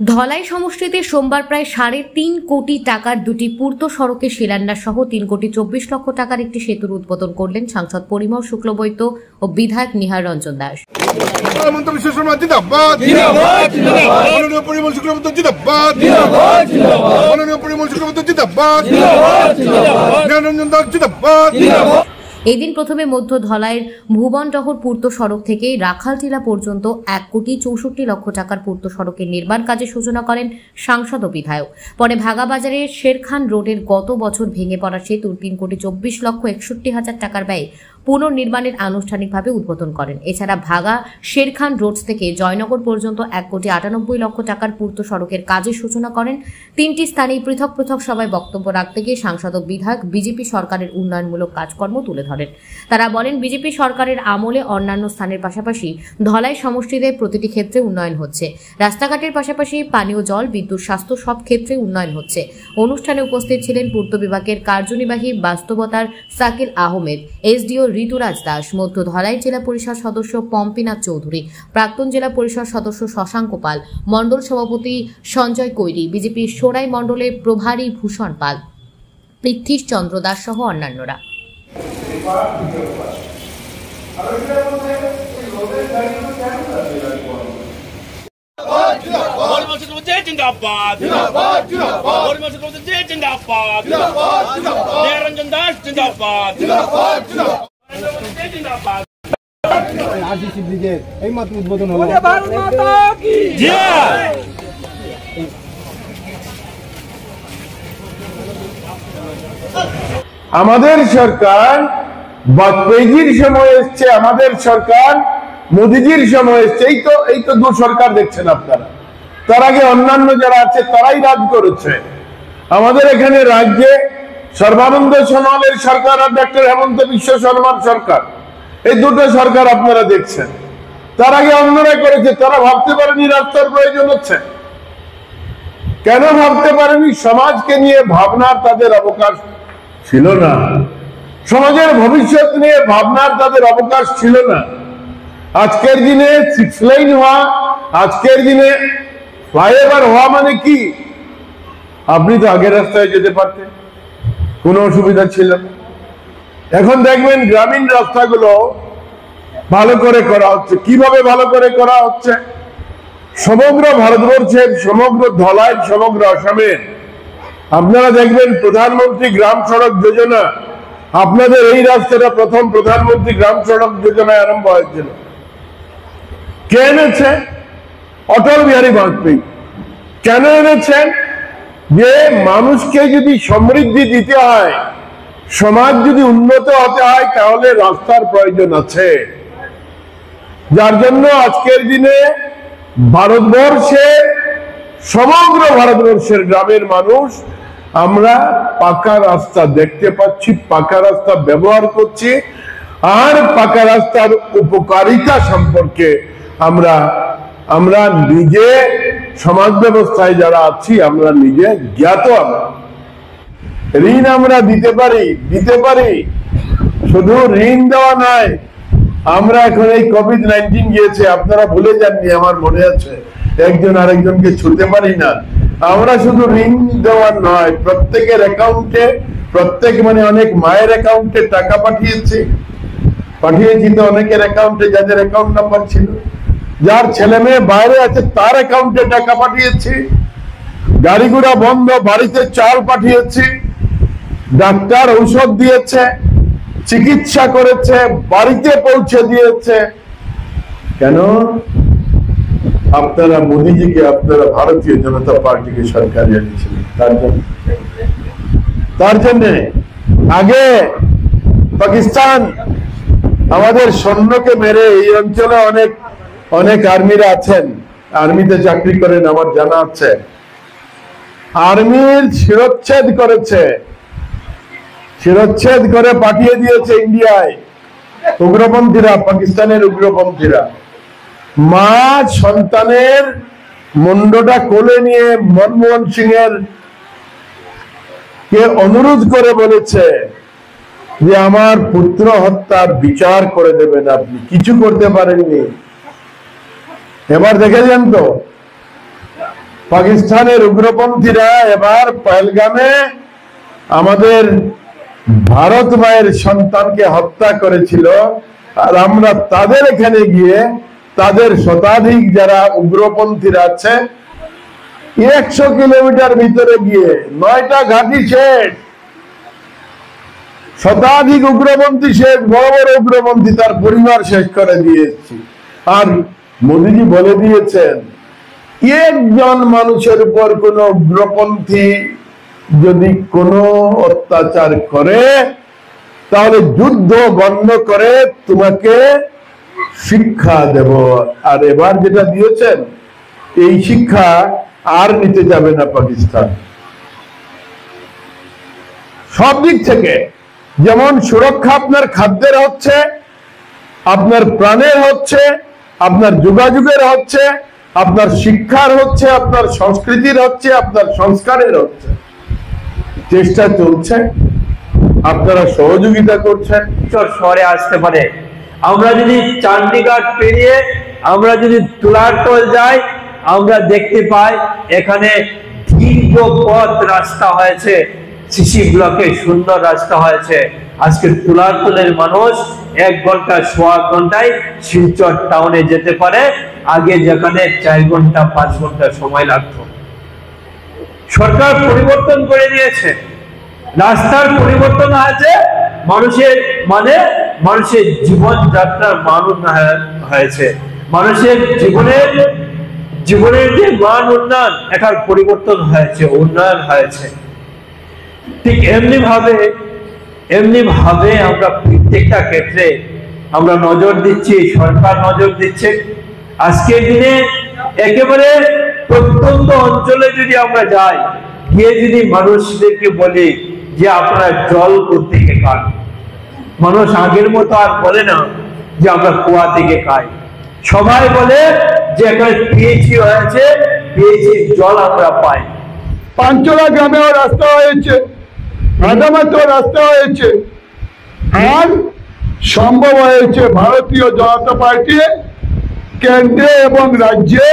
ধলাই সমষ্টিতে সোমবার প্রায় ৩.৫ কোটি টাকার দুটি পূর্ত সড়কের শিলান্যাস সহ ৩.২৪ কোটি টাকার একটি সেতুর উদ্বোধন করলেন সাংসদ পরিমল শুক্লবৈদ্য ও বিধায়ক নিহার রঞ্জন দাস। এই দিন প্রথমে মধ্য ধলাইয়ের ভুবনটহর পূর্ত সড়ক থেকে রাখালটিলা পর্যন্ত ১,৬৪ লক্ষ টাকার পূর্ত সড়কের নির্মাণ কাজের সূচনা করেন সাংসদ ও বিধায়ক। পরে ভাগাবাজারের শেরখান রোডের গত বছর ভেঙে পড়া সেতুর ৩,২৪,৬১,০০০ টাকার ব্যয়ে পুনর্নির্মাণের আনুষ্ঠানিকভাবে উদ্বোধন করেন। এছাড়া ভাগা শেরখান রোড থেকে জয়নগর পর্যন্ত ১,৯৮,০০,০০০ টাকার পূর্ত সড়কের কাজের সূচনা করেন। তিনটি স্থানে পৃথক পৃথক সভায় বক্তব্য রাখতে গিয়ে সাংসদ ও বিধায়ক বিজেপি সরকারের উন্নয়নমূলক কাজকর্ম তুলে ধরেন। তারা বলেন, বিজেপি সরকারের আমলে অন্যান্য স্থানের পাশাপাশি ধলাই সমষ্টিতে প্রতিটি ক্ষেত্রে উন্নয়ন হচ্ছে। রাস্তাঘাটের পাশাপাশি পানীয় জল, বিদ্যুৎ, স্বাস্থ্য সব ক্ষেত্রে উন্নয়ন হচ্ছে। অনুষ্ঠানে উপস্থিত ছিলেন পূর্ত বিভাগের কার্যনির্বাহী বাস্তবতার সাকিল আহমেদ, এসডিও ঋতুরাজ দাস, মধ্য ধলাই জেলা পরিষদ সদস্য পম্পিনাথ চৌধুরী, প্রাক্তন জেলা পরিষদ সদস্য শশাঙ্ক পাল, মণ্ডল সভাপতি সঞ্জয় কৈরি, বিজেপির সোরাই মণ্ডলের প্রভারী ভূষণ পাল, পৃথ্বীশ চন্দ্র দাস সহ অন্যান্যরা। উদ্বোধন হলো। আমাদের সরকার বাজপেয়ীজির সময় এসছে, আমাদের সরকার মোদীজির সময় এসছে। এই তো দু সরকার দেখছেন আপনারা। তার আগে অন্যান্য যারা আছে তারাই রাজ করেছে। আমাদের এখানে রাজ্যে সর্বানন্দ সোনোয়ালের সরকার আর ডক্টর হেমন্ত বিশ্ব শর্মার সরকার, এই দুটো সরকার আপনারা দেখছেন। তার আগে অন্যরা করেছে। তারা ভাবতে পারেনি রাস্তার প্রয়োজন হচ্ছে। কেন ভাবতে পারেনি? সমাজকে নিয়ে ভাবনার তাদের অবকাশ ছিল না। সমাজের ভবিষ্যৎ নিয়ে ভাবনার তাদের অবকাশ ছিল না। আজকের দিনে 6 লাইন হওয়া, আজকের দিনে ফ্লাইওভার হওয়া মানে কি? আপনি তো আগের রাস্তায় যেতে পারতেন, কোনো অসুবিধা ছিল না। এখন দেখবেন গ্রামীণ রাস্তাগুলো ভালো করে করা হচ্ছে। কিভাবে ভালো করে করা হচ্ছে? সমগ্র ভারতবর্ষের, সমগ্র ধলাই, সমগ্র আসামের আপনারা দেখবেন প্রধানমন্ত্রী গ্রাম সড়ক যোজনা, আপনাদের এই রাস্তাটা প্রথম প্রধানমন্ত্রী গ্রাম সড়ক যোজনায় আরম্ভ হয়েছিল। কে এনেছে? অটল বিহারী বাজপেয়ী। কেন এনেছেন? যে মানুষকে যদি সমৃদ্ধি দিতে হয়, সমাজ যদি উন্নত হতে হয়, তাহলে রাস্তার প্রয়োজন আছে। যার জন্য আজকের দিনে ভারতবর্ষের, সমগ্র ভারতবর্ষের গ্রামের মানুষ আমরা পাকা রাস্তা দেখতে পাচ্ছি, পাকা রাস্তা ব্যবহার করছি, আর পাকা রাস্তার উপকারিতা সম্পর্কে আমরা নিজে সমাজ ব্যবস্থায় যারা আছি আমরা নিজে জ্ঞাত। ঋণ আমরা দিতে পারি। শুধু ঋণ দেওয়া নয়, আমরা এখন এই কোভিড-19 গিয়েছে, আপনারা ভুলে যাননি, আমার মনে আছে, একজন আরেকজনকে ছুঁতে পারি না। আমরা শুধু ঋণ দেওয়ার নয়, প্রত্যেকের অ্যাকাউন্টে, অনেক মায়ের অ্যাকাউন্টে টাকা পাঠিয়েছি তো অনেকের অ্যাকাউন্টে, যাদের অ্যাকাউন্ট নাম্বার ছিল, যার ছেলে মেয়ে বাইরে আছে তার অ্যাকাউন্টে টাকা পাঠিয়েছি। গাড়ি ঘোড়া বন্ধ, বাড়িতে চাল পাঠিয়েছি। ডাক্তার ঔষধ দিয়েছে, চিকিৎসা করেছে, বাড়িতে পৌঁছে দিয়েছে। কেন? আপনারা মোদীজিকে, আপনারা ভারতীয় জনতা পার্টিকে সরকার এনেছিলেন। তার জন্য আগে পাকিস্তান আমাদের সৈন্যকে মেরে, এই অঞ্চলে অনেক আর্মিরা আছেন, আর্মিতে চাকরি করেন, আমার জানা আছে, আর্মির শিরচ্ছেদ করে পাঠিয়ে দিয়েছে ইন্ডিয়ায় উগ্রপন্থীরা, পাকিস্তানের উগ্রপন্থীরা। মা সন্তানের মুন্ডটা কোলে নিয়ে মনমোহন সিং এর কে অনুরোধ করে বলেছে যে আমার পুত্র হত্যার বিচার করে দেবেন, আপনি কিছু করতে পারেননি। এবার দেখেছেন তো পাকিস্তানের উগ্রপন্থীরা এবার পহেলগামে আমাদের ভারত মায়ের সন্তানকে হত্যা করেছিল, আর আমরা তাদের এখানে গিয়ে তাদের শতাধিক যারা উগ্রপন্থীরা আছে 100 কিলোমিটার ভিতরে গিয়ে 9টা ঘাঁটি শেষ, শতাধিক উগ্রপন্থী শেষ, বড় বড় উগ্রপন্থী তার পরিবার শেষ করে দিয়েছি। আর মোদীজি বলে দিয়েছেন একজন মানুষের উপর কোন উগ্রপন্থী যদি কোনো অত্যাচার করে তাহলে যুদ্ধ বন্ধ করে তোমাকে শিক্ষা দেব। আর এবার যেটা দিয়েছেন এই শিক্ষা আর নিতে যাবে না পাকিস্তান। সব দিক থেকে, যেমন সুরক্ষা আপনার খাদ্যের হচ্ছে, আপনার প্রাণের হচ্ছে, আপনার যোগাযোগের হচ্ছে, আপনার শিক্ষার হচ্ছে, আপনার সংস্কৃতির হচ্ছে, আপনার সংস্কারের হচ্ছে। চেষ্টা চলছে, আপনারা সহযোগিতা করছেন। শহরে আসতে পারে। আমরা যদি চণ্ডীগড় পেরিয়ে আমরা যদি তুলারতল যাই, আমরা দেখতে পাই এখানে দীর্ঘ পথ রাস্তা হয়েছে, সিসি ব্লকে সুন্দর রাস্তা হয়েছে। আজকে তুলারতলের মানুষ 1 ঘন্টা সোয়া ঘন্টায় শিলচর টাউনে যেতে পারে, আগে যেখানে 4 ঘন্টা 5 ঘন্টা সময় লাগতো। সরকার পরিবর্তন করে দিয়েছে, রাস্তার পরিবর্তন আছে, মানুষের জীবনযাত্রার মান হয়েছে, মানুষের জীবনের যে মান উন্নয়ন, এটার পরিবর্তন হয়েছে, উন্নয়ন হয়েছে। ঠিক এমনি ভাবে আমরা প্রত্যেকটা ক্ষেত্রে আমরা নজর দিচ্ছি, সরকার নজর দিচ্ছে। আজকের দিনে একেবারে প্রত্যন্ত অঞ্চলে যদি আমরা যাই, গিয়ে যদি মানুষদেরকে বলি যে আপনারা জল থেকে খান, মানুষ আগের মতো আর বলে না যে আমরা কুয়া থেকে খাই। সবাই বলে যে এখানে পিএইচই হয়েছে, পিএইচি জল আমরা পাই। পাঞ্চলা গ্রামেও রাস্তা হয়েছে, রাজামাতেও রাস্তা হয়েছে, আর সম্ভব হয়েছে ভারতীয় জনতা পার্টি কেন্দ্রে এবং রাজ্যে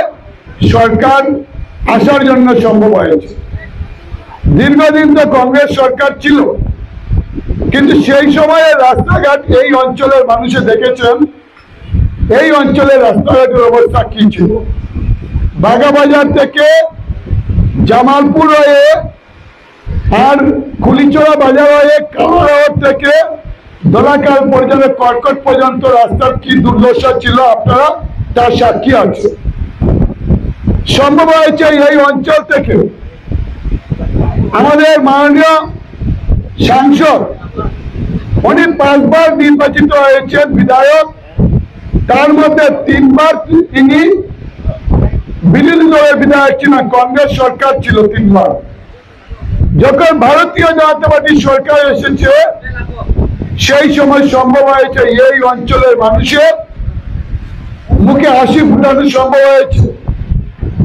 সরকার আসার জন্য সম্ভব হয়েছে। দীর্ঘদিন তো কংগ্রেস সরকার ছিল, কিন্তু সেই সময়ে রাস্তাঘাট এই অঞ্চলের মানুষে দেখেছেন এই অঞ্চলের রাস্তাঘাটের অবস্থা কি ছিল। বাগাবাজার থেকে জামালপুর হয়ে আর কুলিচড়া বাজার হয়ে কালারহাট থেকে দোলাকাল পর্যন্ত কর্কট পর্যন্ত রাস্তার কি দুর্দশা ছিল আপনারা তার সাক্ষী আছে। সম্ভব হয়েছে এই অঞ্চল থেকে আমাদের মাননীয় সাংসদ, উনি 5 বার নির্বাচিত হয়েছেন বিধায়ক, তার মধ্যে 3 বার তিনি বিরোধী দলের বিধায়ক ছিলেন, কংগ্রেস সরকার ছিল 3 বার। যখন ভারতীয় জনতা পার্টি সরকার এসেছে সেই সময় সম্ভব হয়েছে এই অঞ্চলের মানুষের মুখে হাসি ফুটানো সম্ভব হয়েছে,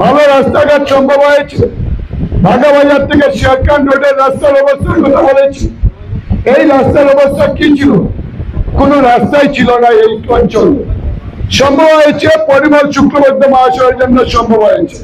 ভালো রাস্তাঘাট সম্ভব হয়েছে। বাগাবাজার থেকে শেরখান রোডের রাস্তার অবস্থার কথা বলেছি। এই রাস্তার অবস্থা কি ছিল? কোন রাস্তাই ছিল না এই অঞ্চল। সম্ভব হয়েছে পরিমল শুক্লবৈদ্য মহাশয়ের জন্য সম্ভব হয়েছে।